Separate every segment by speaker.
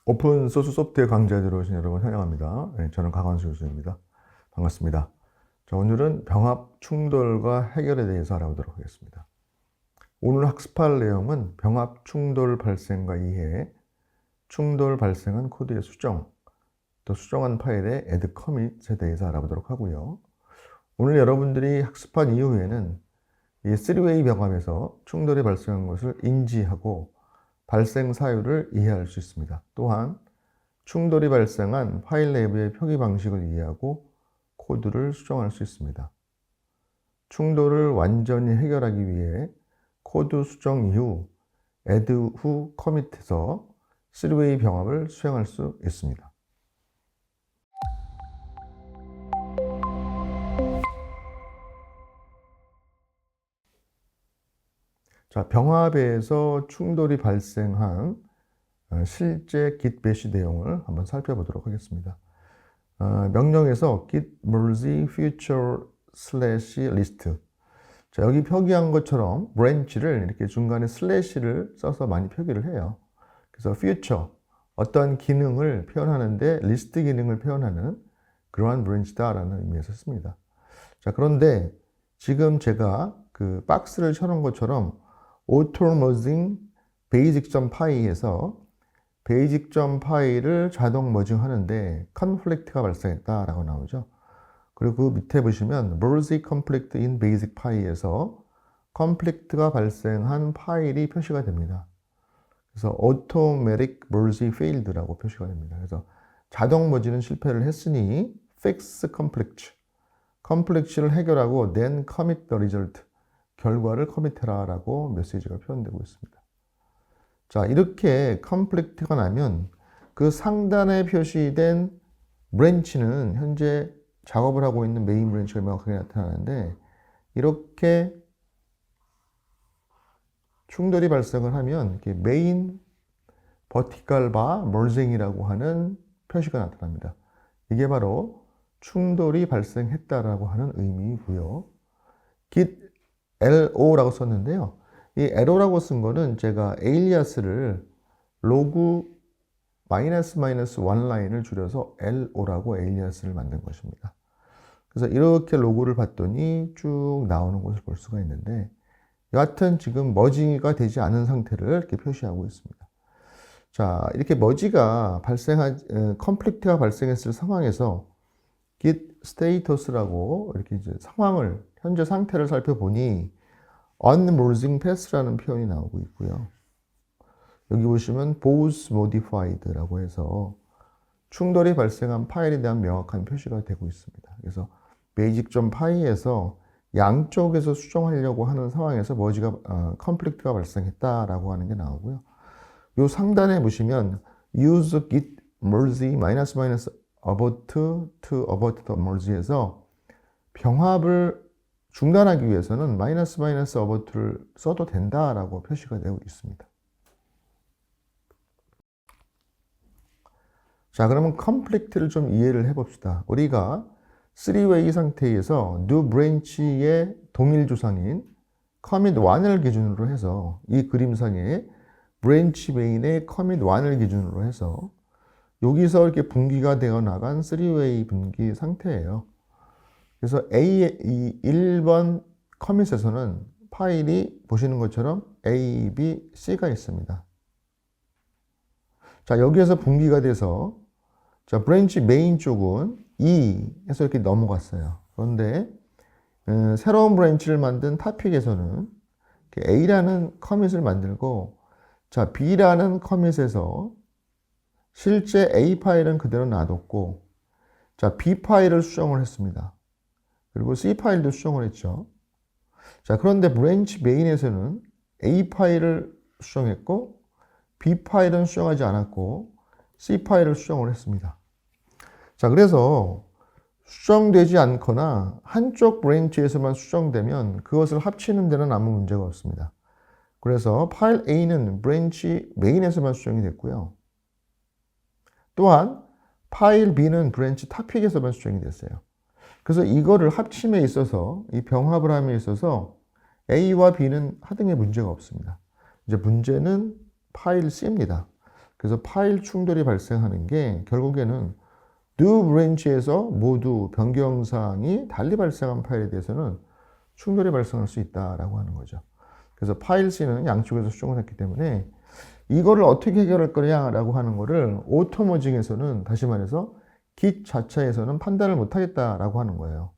Speaker 1: 오픈소스 소프트웨어 강좌에 들어오신 여러분 환영합니다. 네, 저는 강원수 교수입니다. 반갑습니다. 자, 오늘은 병합 충돌과 해결에 대해서 알아보도록 하겠습니다. 오늘 학습할 내용은 병합 충돌 발생과 이해, 충돌 발생한 코드의 수정, 또 수정한 파일의 add commit에 대해서 알아보도록 하고요. 오늘 여러분들이 학습한 이후에는 이 3웨이 병합에서 충돌이 발생한 것을 인지하고 발생 사유를 이해할 수 있습니다. 또한 충돌이 발생한 파일 내부의 표기 방식을 이해하고 코드를 수정할 수 있습니다. 충돌을 완전히 해결하기 위해 코드 수정 이후 add 후 commit에서 3웨이 병합을 수행할 수 있습니다. 자, 병합에서 충돌이 발생한 실제 git 배시 내용을 한번 살펴보도록 하겠습니다. 명령에서 git merge future slash list. 자, 여기 표기한 것처럼 branch를 이렇게 중간에 슬래시를 써서 많이 표기를 해요. 그래서 future, 어떠한 기능을 표현하는데 리스트 기능을 표현하는 그러한 branch다라는 의미에서 씁니다. 자, 그런데 지금 제가 그 박스를 쳐놓은 것처럼 auto-merging basic.py에서 basic.py를 자동 머징 하는데 conflict가 발생했다라고 나오죠. 그리고 그 밑에 보시면 merge conflict in basic py에서 conflict가 발생한 파일이 표시가 됩니다. 그래서 automatic merge failed라고 표시가 됩니다. 그래서 자동 머지는 실패를 했으니 fix conflict를 해결하고 then commit the result, 결과를 커밋해라 라고 메시지가 표현되고 있습니다. 자, 이렇게 conflict가 나면 그 상단에 표시된 브랜치는 현재 작업을 하고 있는 메인 브랜치가 명확하게 나타나는데, 이렇게 충돌이 발생을 하면 이렇게 메인 버티컬 바 멀징이라고 하는 표시가 나타납니다. 이게 바로 충돌이 발생했다라고 하는 의미이고요. git LO라고 썼는데요. 이 LO라고 쓴 거는 제가 에일리아스를 로그 -1 라인을 줄여서 LO라고 에일리아스를 만든 것입니다. 그래서 이렇게 로고를 봤더니 쭉 나오는 것을 볼 수가 있는데, 여하튼 지금 머지가 되지 않은 상태를 이렇게 표시하고 있습니다. 자, 이렇게 머지가 컴플릭트가 발생했을 상황에서 git status라고 이렇게 이제 현재 상태를 살펴보니 unmerging pass라는 표현이 나오고 있고요. 여기 보시면 both modified라고 해서 충돌이 발생한 파일에 대한 명확한 표시가 되고 있습니다. 그래서 basic.py에서 양쪽에서 수정하려고 하는 상황에서 conflict가 발생했다라고 하는 게 나오고요. 요 상단에 보시면 use git merge -abort to abort the merge에서 병합을 중단하기 위해서는 -abort를 써도 된다라고 표시가 되고 있습니다. 자, 그러면 conflict를 좀 이해를 해봅시다. 우리가 3웨이 상태에서 new branch의 동일 조상인 commit 1을 기준으로 해서 이 그림상의 branch main의 commit 1을 기준으로 해서 여기서 이렇게 분기가 되어 나간 3웨이 분기 상태예요. 그래서 이 1번 커밋에서는 파일이 보시는 것처럼 A, B, C가 있습니다. 자, 여기에서 분기가 돼서 자, 브랜치 메인 쪽은 E에서 이렇게 넘어갔어요. 그런데 새로운 브랜치를 만든 타픽에서는 A라는 커밋을 만들고, 자, B라는 커밋에서 실제 A 파일은 그대로 놔뒀고, 자, B 파일을 수정을 했습니다. 그리고 C 파일도 수정을 했죠. 자, 그런데 브랜치 메인에서는 A 파일을 수정했고, B 파일은 수정하지 않았고, C 파일을 수정을 했습니다. 자, 그래서 수정되지 않거나 한쪽 브랜치에서만 수정되면 그것을 합치는 데는 아무 문제가 없습니다. 그래서 파일 A는 브랜치 메인에서만 수정이 됐고요. 또한 파일 B는 브랜치 타픽에서만 수정이 됐어요. 그래서 이거를 합침에 있어서, 이 병합을 함에 있어서 A와 B는 하등의 문제가 없습니다. 이제 문제는 파일 C입니다. 그래서 파일 충돌이 발생하는 게 결국에는 두 브랜치에서 모두 변경사항이 달리 발생한 파일에 대해서는 충돌이 발생할 수 있다라고 하는 거죠. 그래서 파일 C는 양쪽에서 수정을 했기 때문에 이거를 어떻게 해결할 거냐라고 하는 거를 오토머징에서는, 다시 말해서 Git 자체에서는 판단을 못 하겠다라고 하는 거예요.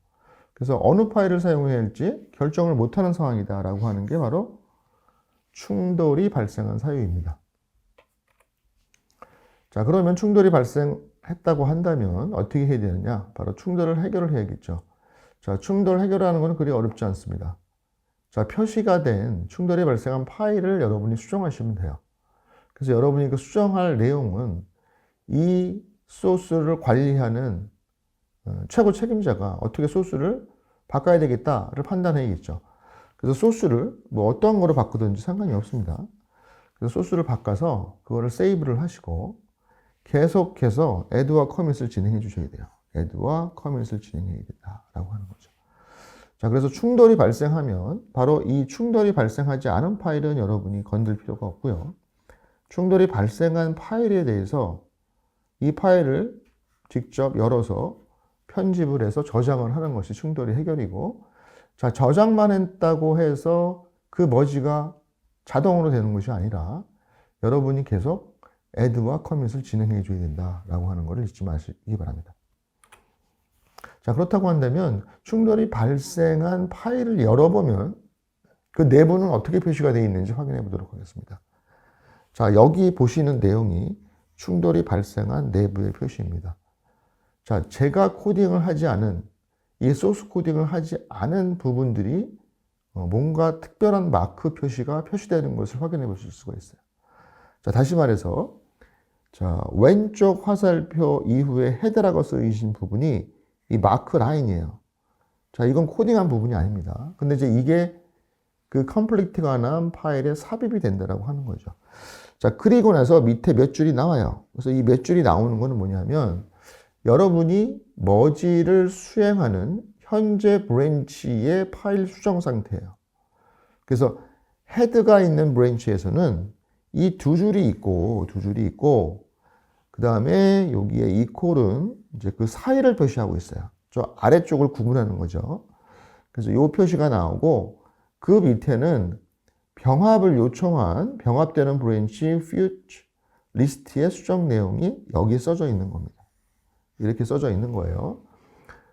Speaker 1: 그래서 어느 파일을 사용해야 할지 결정을 못하는 상황이다라고 하는 게 바로 충돌이 발생한 사유입니다. 자, 그러면 충돌이 발생했다고 한다면 어떻게 해야 되느냐? 바로 충돌을 해결을 해야겠죠. 자, 충돌 해결하는 건 그리 어렵지 않습니다. 자, 표시가 된 충돌이 발생한 파일을 여러분이 수정하시면 돼요. 그래서 여러분이 그 수정할 내용은 이 소스를 관리하는 최고 책임자가 어떻게 소스를 바꿔야 되겠다를 판단해야겠죠. 그래서 소스를 뭐 어떤 거로 바꾸든지 상관이 없습니다. 그래서 소스를 바꿔서 그거를 세이브를 하시고 계속해서 add와 commit을 진행해 주셔야 돼요. add와 commit을 진행해야 된다라고 하는 거죠. 자, 그래서 충돌이 발생하면 바로 이 충돌이 발생하지 않은 파일은 여러분이 건들 필요가 없고요. 충돌이 발생한 파일에 대해서 이 파일을 직접 열어서 편집을 해서 저장을 하는 것이 충돌의 해결이고, 자, 저장만 했다고 해서 그 머지가 자동으로 되는 것이 아니라 여러분이 계속 add와 commit을 진행해 줘야 된다라고 하는 것을 잊지 마시기 바랍니다. 자, 그렇다고 한다면 충돌이 발생한 파일을 열어보면 그 내부는 어떻게 표시가 되어 있는지 확인해 보도록 하겠습니다. 자, 여기 보시는 내용이 충돌이 발생한 내부의 표시입니다. 자, 제가 코딩을 하지 않은, 이 소스 코딩을 하지 않은 부분들이 뭔가 특별한 마크 표시가 표시되는 것을 확인해 보실 수가 있어요. 자, 다시 말해서, 자, 왼쪽 화살표 이후에 헤드라고 쓰이신 부분이 이 마크 라인이에요. 자, 이건 코딩한 부분이 아닙니다. 근데 이제 이게 그 컴플리트가 난 파일에 삽입이 된다라고 하는 거죠. 자, 그리고 나서 밑에 몇 줄이 나와요. 그래서 이 몇 줄이 나오는 거는 뭐냐면 여러분이 머지를 수행하는 현재 브랜치의 파일 수정 상태예요. 그래서 헤드가 있는 브랜치에서는 이 두 줄이 있고, 그 다음에 여기에 이 콜은 이제 그 사이를 표시하고 있어요. 저 아래쪽을 구분하는 거죠. 그래서 이 표시가 나오고, 그 밑에는 병합을 요청한 병합되는 브랜치 future 리스트의 수정 내용이 여기 써져 있는 겁니다. 이렇게 써져 있는 거예요.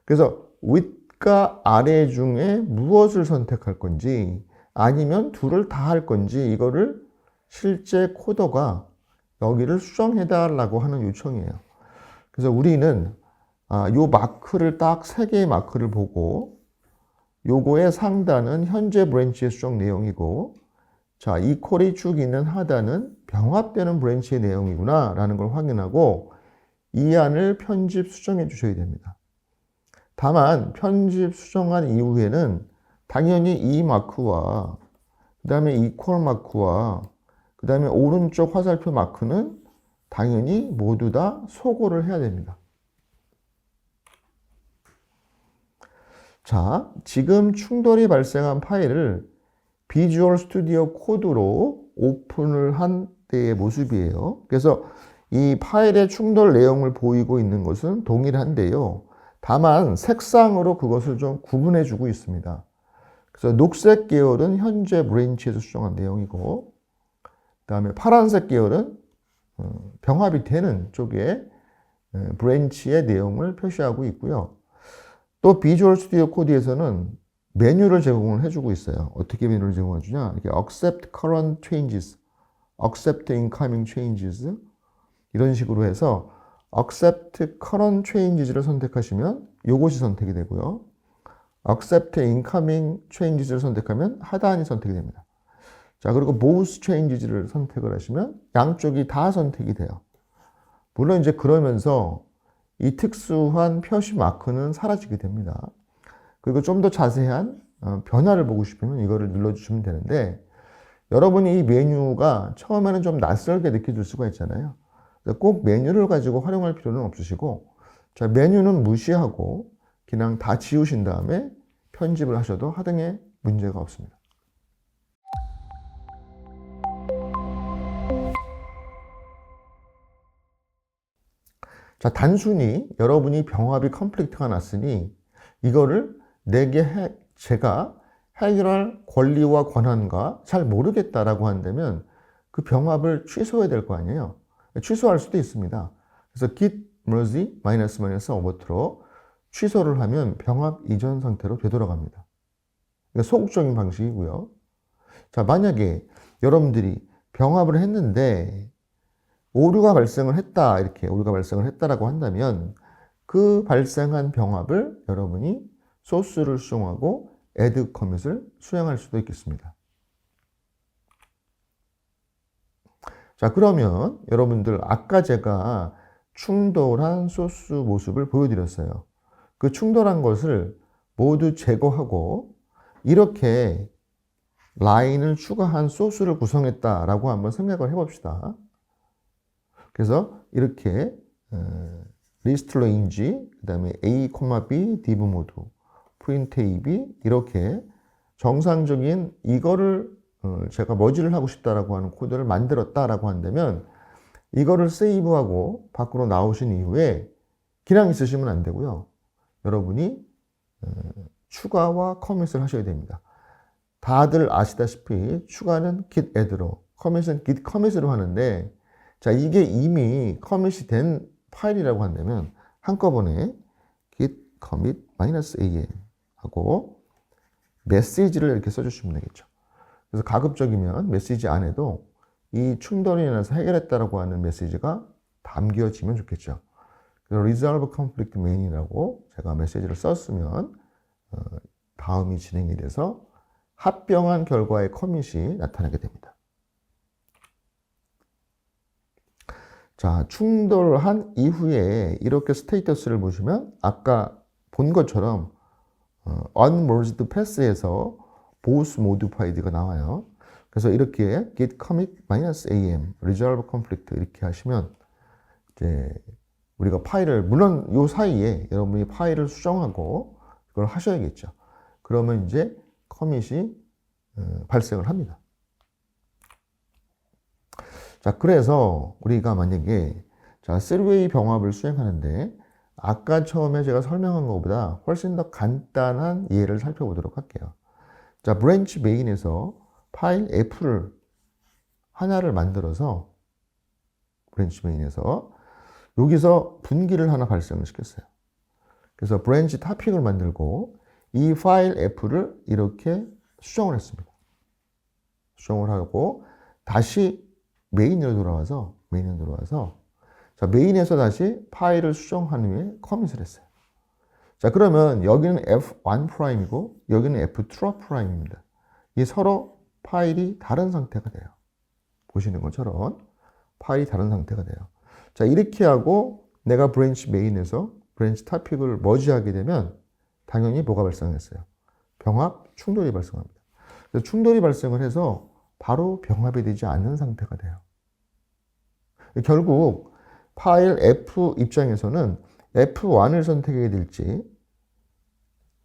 Speaker 1: 그래서 윗과 아래 중에 무엇을 선택할 건지, 아니면 둘을 다 할 건지, 이거를 실제 코더가 여기를 수정해달라고 하는 요청이에요. 그래서 우리는 요 마크를 딱 3개의 마크를 보고, 요거의 상단은 현재 브랜치의 수정 내용이고, 자, 이 콜이 쭉 있는 하단은 병합되는 브랜치의 내용이구나 라는 걸 확인하고 이 안을 편집 수정해 주셔야 됩니다. 다만 편집 수정한 이후에는 당연히 이 마크와 그 다음에 이 콜 마크와 그 다음에 오른쪽 화살표 마크는 당연히 모두 다 소거를 해야 됩니다. 자, 지금 충돌이 발생한 파일을 비주얼 스튜디오 코드로 오픈을 한 때의 모습이에요. 그래서 이 파일의 충돌 내용을 보이고 있는 것은 동일한데요. 다만 색상으로 그것을 좀 구분해 주고 있습니다. 그래서 녹색 계열은 현재 브랜치에서 수정한 내용이고, 그 다음에 파란색 계열은 병합이 되는 쪽에 브랜치의 내용을 표시하고 있고요. 또 비주얼 스튜디오 코드에서는 메뉴를 제공을 해주고 있어요. 어떻게 메뉴를 제공해 주냐? 이렇게 accept current changes, accept incoming changes 이런 식으로 해서 accept current changes를 선택하시면 이것이 선택이 되고요. accept incoming changes를 선택하면 하단이 선택이 됩니다. 자, 그리고 both changes를 선택을 하시면 양쪽이 다 선택이 돼요. 물론 이제 그러면서 이 특수한 표시 마크는 사라지게 됩니다. 그리고 좀 더 자세한 변화를 보고 싶으면 이거를 눌러주시면 되는데, 여러분이 이 메뉴가 처음에는 좀 낯설게 느껴질 수가 있잖아요. 꼭 메뉴를 가지고 활용할 필요는 없으시고, 자, 메뉴는 무시하고 그냥 다 지우신 다음에 편집을 하셔도 하등의 문제가 없습니다. 자, 단순히 여러분이 병합이 컨플릭트가 났으니 이거를 제가 해결할 권리와 권한과 잘 모르겠다라고 한다면 그 병합을 취소해야 될 거 아니에요. 취소할 수도 있습니다. 그래서 git merge -overthrow 취소를 하면 병합 이전 상태로 되돌아갑니다. 그러니까 소극적인 방식이고요. 자, 만약에 여러분들이 병합을 했는데 오류가 발생을 했다, 이렇게 오류가 발생을 했다라고 한다면 그 발생한 병합을 여러분이 소스를 수정하고 add commit을 수행할 수도 있겠습니다. 자, 그러면 여러분들 아까 제가 충돌한 소스 모습을 보여드렸어요. 그 충돌한 것을 모두 제거하고 이렇게 라인을 추가한 소스를 구성했다라고 한번 생각을 해봅시다. 그래서 이렇게 리스트 레인지, 그 다음에 A, B, div 모두, print A, B 이렇게 정상적인 이거를 제가 머지를 하고 싶다라고 하는 코드를 만들었다라고 한다면 이거를 세이브하고 밖으로 나오신 이후에 그냥 있으시면 안 되고요. 여러분이 추가와 커밋을 하셔야 됩니다. 다들 아시다시피 추가는 git add로, 커밋은 git commit으로 하는데 자, 이게 이미 커밋이 된 파일이라고 한다면 한꺼번에 git commit -am 하고 메시지를 이렇게 써주시면 되겠죠. 그래서 가급적이면 메시지 안에도 이 충돌이 인해서 해결했다라고 하는 메시지가 담겨지면 좋겠죠. 그래서 resolve conflict main이라고 제가 메시지를 썼으면 다음이 진행이 돼서 합병한 결과의 커밋이 나타나게 됩니다. 자, 충돌한 이후에 이렇게 스테이터스를 보시면 아까 본 것처럼 unmerged pass에서 both modified가 나와요. 그래서 이렇게 git commit -am resolve conflict 이렇게 하시면 이제 우리가 파일을 물론 이 사이에 여러분이 파일을 수정하고 그걸 하셔야겠죠. 그러면 이제 커밋이 발생을 합니다. 자, 그래서 우리가 만약에 자, 3웨이 병합을 수행하는데 아까 처음에 제가 설명한 것보다 훨씬 더 간단한 예를 살펴보도록 할게요. 자, 브랜치 메인에서 파일 F를 하나를 만들어서 브랜치 메인에서 여기서 분기를 하나 발생을 시켰어요. 그래서 브랜치 토픽을 만들고 이 파일 F를 이렇게 수정을 했습니다. 수정을 하고 다시 메인으로 돌아와서 자, 메인에서 다시 파일을 수정한 후에 커밋을 했어요. 자, 그러면 여기는 F1'이고 여기는 F2'입니다. 이 서로 파일이 다른 상태가 돼요. 보시는 것처럼 파일이 다른 상태가 돼요. 자, 이렇게 하고 내가 브랜치 메인에서 브랜치 토픽을 머지하게 되면 당연히 뭐가 발생했어요? 병합 충돌이 발생합니다. 그래서 충돌이 발생을 해서 바로 병합이 되지 않는 상태가 돼요. 결국 파일 F 입장에서는 F1을 선택해야 될지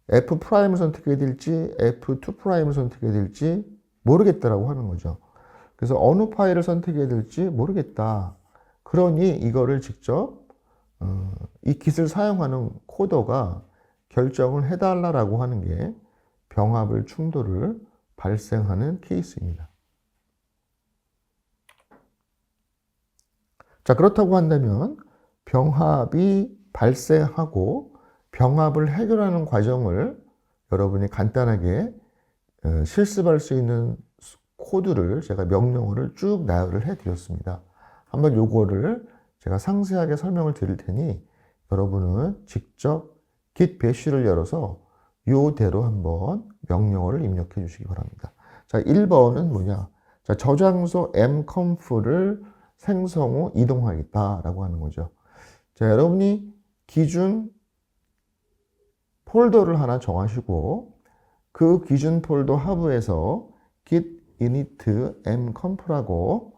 Speaker 1: F'을 선택해야 될지 F2'을 선택해야 될지 모르겠다라고 하는 거죠. 그래서 어느 파일을 선택해야 될지 모르겠다. 그러니 이거를 직접 이 깃을 사용하는 코더가 결정을 해달라고 하는 게 병합을 충돌을 발생하는 케이스입니다. 자, 그렇다고 한다면 병합이 발생하고 병합을 해결하는 과정을 여러분이 간단하게 실습할 수 있는 코드를 제가 명령어를 쭉 나열을 해 드렸습니다. 한번 요거를 제가 상세하게 설명을 드릴 테니 여러분은 직접 git bash를 열어서 요대로 한번 명령어를 입력해 주시기 바랍니다. 자, 1번은 뭐냐? 자, 저장소 mconf를 생성 후 이동하겠다라고 하는 거죠. 자, 여러분이 기준 폴더를 하나 정하시고 그 기준 폴더 하부에서 git init mconf라고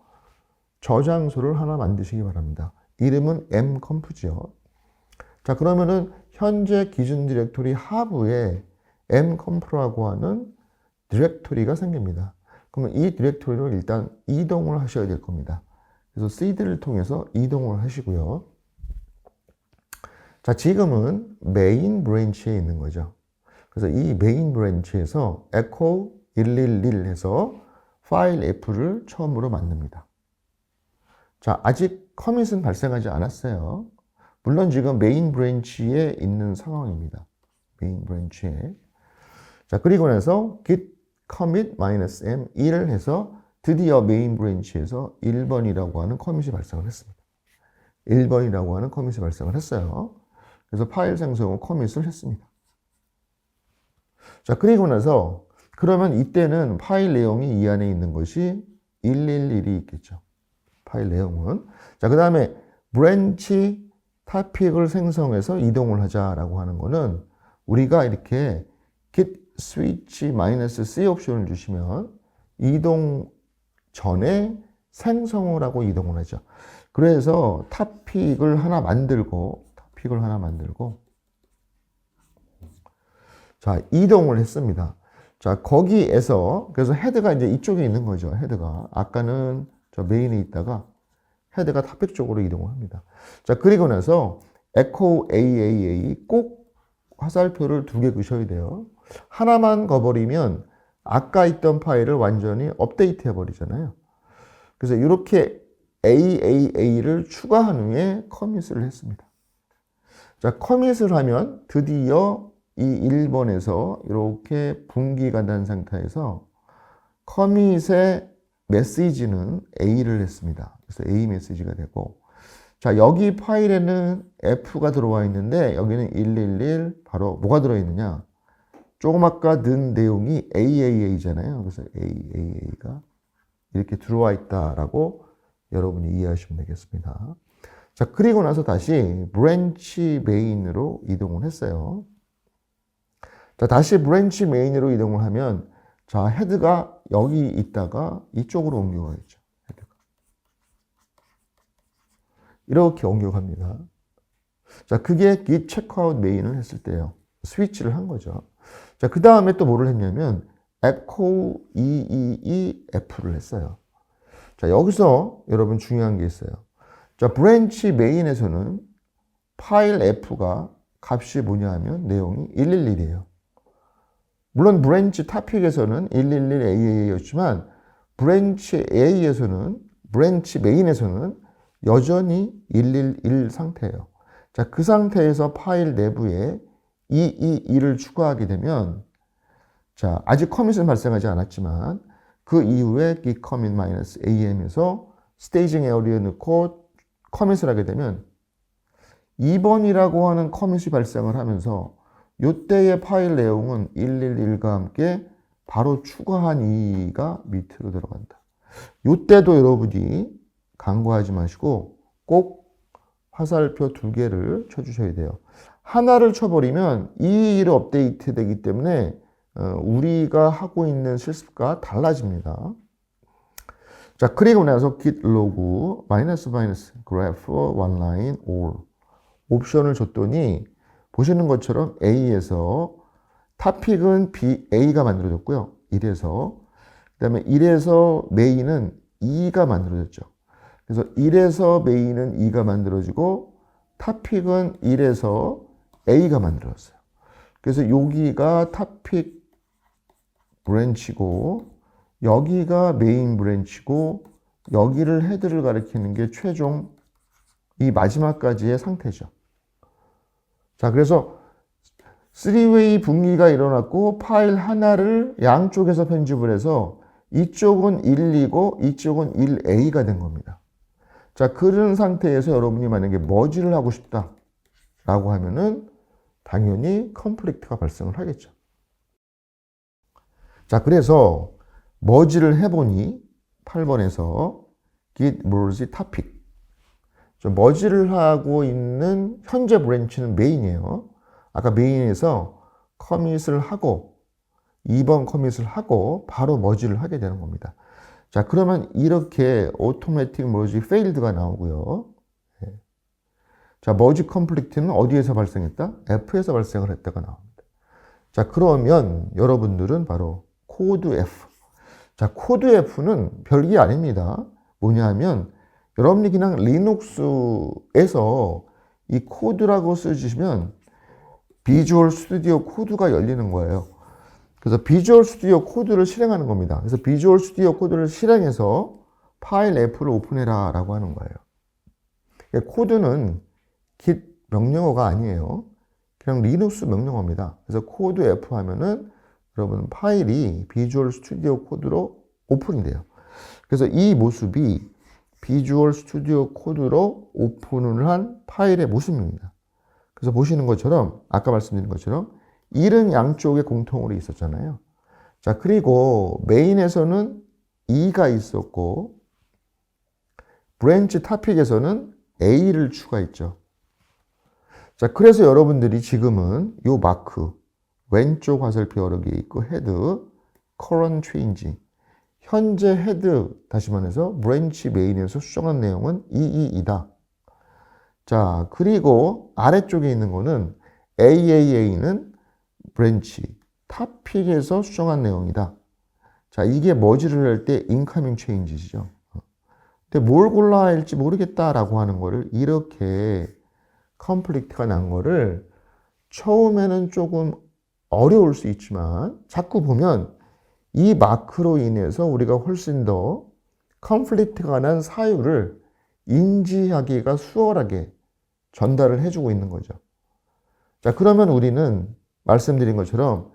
Speaker 1: 저장소를 하나 만드시기 바랍니다. 이름은 mconf죠. 자, 그러면은 현재 기준 디렉토리 하부에 mconf라고 하는 디렉토리가 생깁니다. 그러면 이 디렉토리를 일단 이동을 하셔야 될 겁니다. 그래서 cd를 통해서 이동을 하시고요. 자, 지금은 메인 브랜치에 있는 거죠. 그래서 이 메인 브랜치에서 echo 111 해서 파일 F를 처음으로 만듭니다. 자, 아직 커밋은 발생하지 않았어요. 물론 지금 메인 브랜치에 있는 상황입니다. 메인 브랜치에. 자, 그리고 나서 git commit -m 1을 해서 드디어 메인 브랜치에서 1번이라고 하는 커밋이 발생을 했습니다. 1번이라고 하는 커밋이 발생을 했어요. 그래서 파일 생성 후 커밋을 했습니다. 자, 그리고 나서 그러면 이때는 파일 내용이 이 안에 있는 것이 111이 있겠죠. 파일 내용은. 자, 그 다음에 브랜치 토픽을 생성해서 이동을 하자라고 하는 거는 우리가 이렇게 git switch -c 옵션을 주시면 이동 전에 생성을 하고 이동을 하죠. 그래서 토픽을 하나 만들고 자, 이동을 했습니다. 자, 거기에서 그래서 헤드가 이제 이쪽에 있는 거죠. 헤드가 아까는 저 메인에 있다가 헤드가 토픽 쪽으로 이동을 합니다. 자, 그리고 나서 echo AAA 꼭 화살표를 2개 그셔야 돼요. 하나만 거버리면 아까 있던 파일을 완전히 업데이트 해버리잖아요. 그래서 이렇게 AAA를 추가한 후에 커밋을 했습니다. 자, 커밋을 하면 드디어 이 1번에서 이렇게 분기가 난 상태에서 커밋의 메시지는 A를 했습니다. 그래서 A 메시지가 되고, 자, 여기 파일에는 F가 들어와 있는데 여기는 111 바로 뭐가 들어있느냐? 조금 아까 넣은 내용이 AAA잖아요. 그래서 AAA가 이렇게 들어와 있다라고 여러분이 이해하시면 되겠습니다. 자, 그리고 나서 다시 브랜치 메인으로 이동을 했어요. 자, 다시 브랜치 메인으로 이동을 하면 자, 헤드가 여기 있다가 이쪽으로 옮겨가겠죠. 헤드가. 이렇게 옮겨갑니다. 자, 그게 git checkout 메인을 했을 때요. 스위치를 한 거죠. 자, 그 다음에 또 뭐를 했냐면 echo 222F를 했어요. 자, 여기서 여러분 중요한 게 있어요. 자, 브랜치 메인에서는 파일 F가 값이 뭐냐 하면 내용이 111이에요. 물론 브랜치 토픽에서는 111AA였지만 브랜치 A에서는 브랜치 메인에서는 여전히 111 상태예요. 자, 그 상태에서 파일 내부에 222를 추가하게 되면 자, 아직 커밋은 발생하지 않았지만 그 이후에 git commit -am에서 스테이징 에어리어 넣고 커밋을 하게 되면 2번이라고 하는 커밋이 발생을 하면서 이때의 파일 내용은 111과 함께 바로 추가한 2가 밑으로 들어간다. 이때도 여러분이 간과하지 마시고 꼭 화살표 2개를 쳐주셔야 돼요. 하나를 쳐버리면 이 일이 업데이트 되기 때문에 우리가 하고 있는 실습과 달라집니다. 자, 그리고 나서 git log -graph one line all 옵션을 줬더니 보시는 것처럼 A에서 토픽은 A가 만들어졌고요. 1에서 그 다음에 1에서 메인은 2가 만들어졌죠. 그래서 1에서 메인은 2가 만들어지고 토픽은 1에서 A가 만들어졌어요. 그래서 여기가 토픽 브랜치고 여기가 메인 브랜치고 여기를 헤드를 가리키는 게 최종 이 마지막까지의 상태죠. 자, 그래서 3웨이 분기가 일어났고 파일 하나를 양쪽에서 편집을 해서 이쪽은 1이고 이쪽은 1A가 된 겁니다. 자, 그런 상태에서 여러분이 만약에 머지를 하고 싶다라고 하면은 당연히 컨플릭트가 발생을 하겠죠. 자, 그래서 머지를 해보니 8번에서 git merge topic 머지를 하고 있는 현재 브랜치는 메인이에요. 아까 메인에서 커밋을 하고 2번 커밋을 하고 바로 머지를 하게 되는 겁니다. 자, 그러면 이렇게 automatic merge failed가 나오고요. 자, 머지 컴플리트는 어디에서 발생했다? F에서 발생을 했다가 나옵니다. 자, 그러면 여러분들은 바로 코드 F. 자, 코드 F는 별게 아닙니다. 뭐냐 하면 여러분이 그냥 리눅스에서 이 코드라고 쓰시면 비주얼 스튜디오 코드가 열리는 거예요. 그래서 비주얼 스튜디오 코드를 실행하는 겁니다. 그래서 비주얼 스튜디오 코드를 실행해서 파일 F를 오픈해라 라고 하는 거예요. 코드는 git 명령어가 아니에요. 그냥 리눅스 명령어입니다. 그래서 코드 F 하면은 여러분 파일이 비주얼 스튜디오 코드로 오픈이 돼요. 그래서 이 모습이 비주얼 스튜디오 코드로 오픈을 한 파일의 모습입니다. 그래서 보시는 것처럼 아까 말씀드린 것처럼 1은 양쪽에 공통으로 있었잖아요. 자, 그리고 메인에서는 2가 있었고 브랜치 토픽에서는 A를 추가했죠. 자, 그래서 여러분들이 지금은 이 마크 왼쪽 화살표 여러 개 있고 헤드 current change 현재 헤드 다시 말해서 브랜치 메인에서 수정한 내용은 222다. 자, 그리고 아래쪽에 있는 거는 AAA는 브랜치 토픽에서 수정한 내용이다. 자, 이게 머지를 할 때 incoming change죠. 근데 뭘 골라야 할지 모르겠다라고 하는 거를 이렇게 컨플릭트가 난 거를 처음에는 조금 어려울 수 있지만 자꾸 보면 이 마크로 인해서 우리가 훨씬 더 컨플릭트가 난 사유를 인지하기가 수월하게 전달을 해주고 있는 거죠. 자, 그러면 우리는 말씀드린 것처럼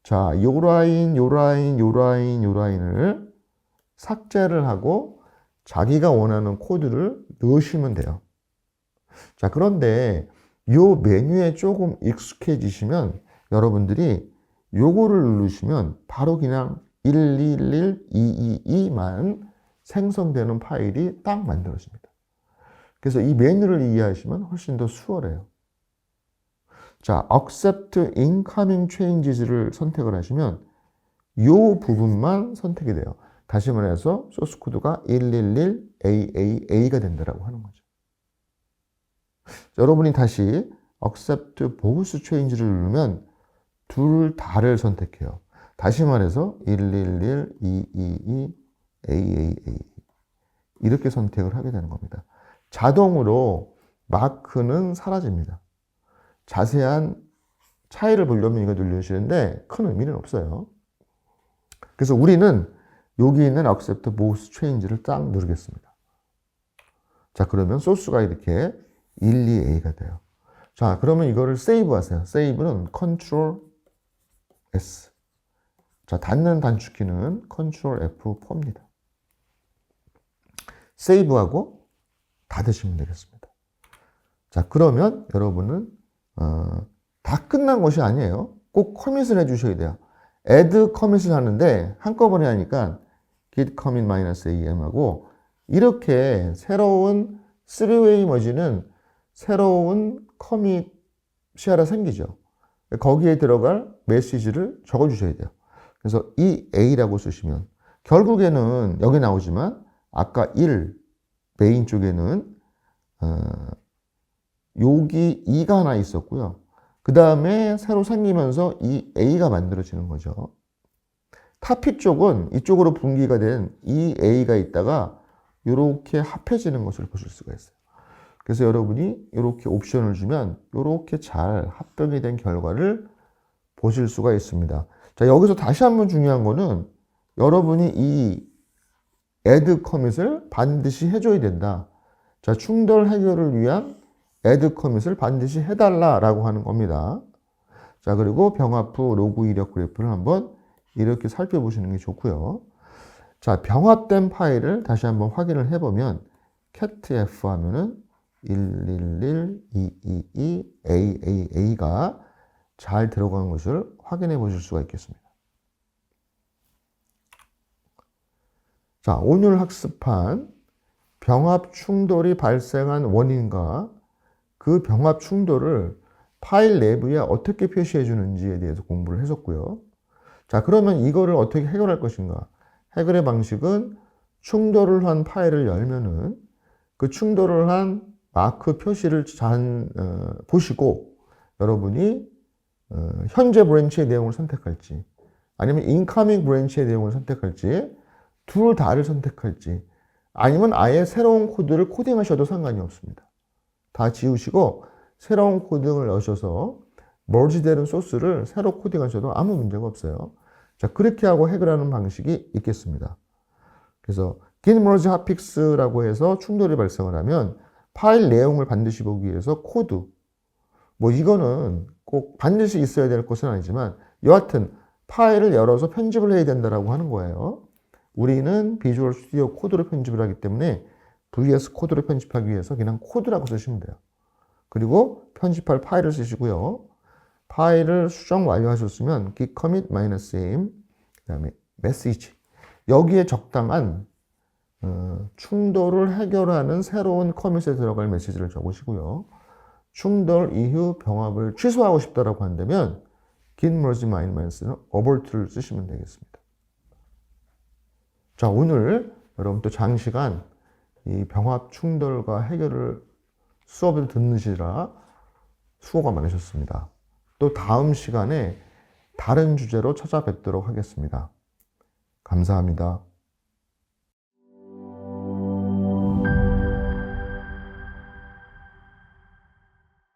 Speaker 1: 자, 요 라인, 요 라인, 요 라인, 요 라인을 삭제를 하고 자기가 원하는 코드를 넣으시면 돼요. 자, 그런데 요 메뉴에 조금 익숙해지시면 여러분들이 요거를 누르시면 바로 그냥 111, 222만 생성되는 파일이 딱 만들어집니다. 그래서 이 메뉴를 이해하시면 훨씬 더 수월해요. 자, accept incoming changes를 선택을 하시면 요 부분만 선택이 돼요. 다시 말해서 소스 코드가 111AAA가 된다라고 하는 거죠. 여러분이 다시 accept both change를 누르면 둘 다를 선택해요. 다시 말해서 111, 222, AAA 이렇게 선택을 하게 되는 겁니다. 자동으로 마크는 사라집니다. 자세한 차이를 보려면 이거 누르시는데 큰 의미는 없어요. 그래서 우리는 여기 있는 accept both change를 딱 누르겠습니다. 자, 그러면 소스가 이렇게 12A가 돼요. 자, 그러면 이거를 세이브 하세요. 세이브는 Ctrl S. 자, 닫는 단축키는 Ctrl F4입니다. 세이브하고 닫으시면 되겠습니다. 자, 그러면 여러분은 다 끝난 것이 아니에요. 꼭 커밋을 해주셔야 돼요. add 커밋을 하는데 한꺼번에 하니까 git commit -am 하고 이렇게 새로운 3-way 머지는 새로운 커밋이 하나 생기죠. 거기에 들어갈 메시지를 적어주셔야 돼요. 그래서 이 A라고 쓰시면 결국에는 여기 나오지만 아까 1 메인 쪽에는 여기 2가 하나 있었고요. 그 다음에 새로 생기면서 이 A가 만들어지는 거죠. 토픽 쪽은 이쪽으로 분기가 된 이 A가 있다가 이렇게 합해지는 것을 보실 수가 있어요. 그래서 여러분이 이렇게 옵션을 주면 이렇게 잘 합병이 된 결과를 보실 수가 있습니다. 자, 여기서 다시 한번 중요한 거는 여러분이 이 add 커밋을 반드시 해줘야 된다. 자, 충돌 해결을 위한 add 커밋을 반드시 해달라라고 하는 겁니다. 자, 그리고 병합 후 로그 이력 그래프를 한번 이렇게 살펴보시는 게 좋고요. 자, 병합된 파일을 다시 한번 확인을 해보면 cat f 하면은 111, 222, AAA가 잘 들어간 것을 확인해 보실 수가 있겠습니다. 자, 오늘 학습한 병합 충돌이 발생한 원인과 그 병합 충돌을 파일 내부에 어떻게 표시해 주는지에 대해서 공부를 했었고요. 자, 그러면 이거를 어떻게 해결할 것인가? 해결의 방식은 충돌을 한 파일을 열면은 그 충돌을 한 마크 표시를 보시고 여러분이 현재 브랜치의 내용을 선택할지 아니면 인커밍 브랜치의 내용을 선택할지 둘 다를 선택할지 아니면 아예 새로운 코드를 코딩하셔도 상관이 없습니다. 다 지우시고 새로운 코딩을 넣으셔서 머지되는 소스를 새로 코딩하셔도 아무 문제가 없어요. 자, 그렇게 하고 해결하는 방식이 있겠습니다. 그래서 git merge hotfix라고 해서 충돌이 발생을 하면 파일 내용을 반드시 보기 위해서 코드, 뭐 이거는 꼭 반드시 있어야 될 것은 아니지만 여하튼 파일을 열어서 편집을 해야 된다라고 하는 거예요. 우리는 비주얼 스튜디오 코드로 편집을 하기 때문에 VS 코드로 편집하기 위해서 그냥 코드라고 쓰시면 돼요. 그리고 편집할 파일을 쓰시고요. 파일을 수정 완료하셨으면 git commit -m 그다음에 message 여기에 적당한 충돌을 해결하는 새로운 커밋에 들어갈 메시지를 적으시고요. 충돌 이후 병합을 취소하고 싶다라고 한다면 git merge -는 abort를 쓰시면 되겠습니다. 자, 오늘 여러분 또 장시간 이 병합 충돌과 해결을 수업을 듣느시라 수고가 많으셨습니다. 또 다음 시간에 다른 주제로 찾아뵙도록 하겠습니다. 감사합니다.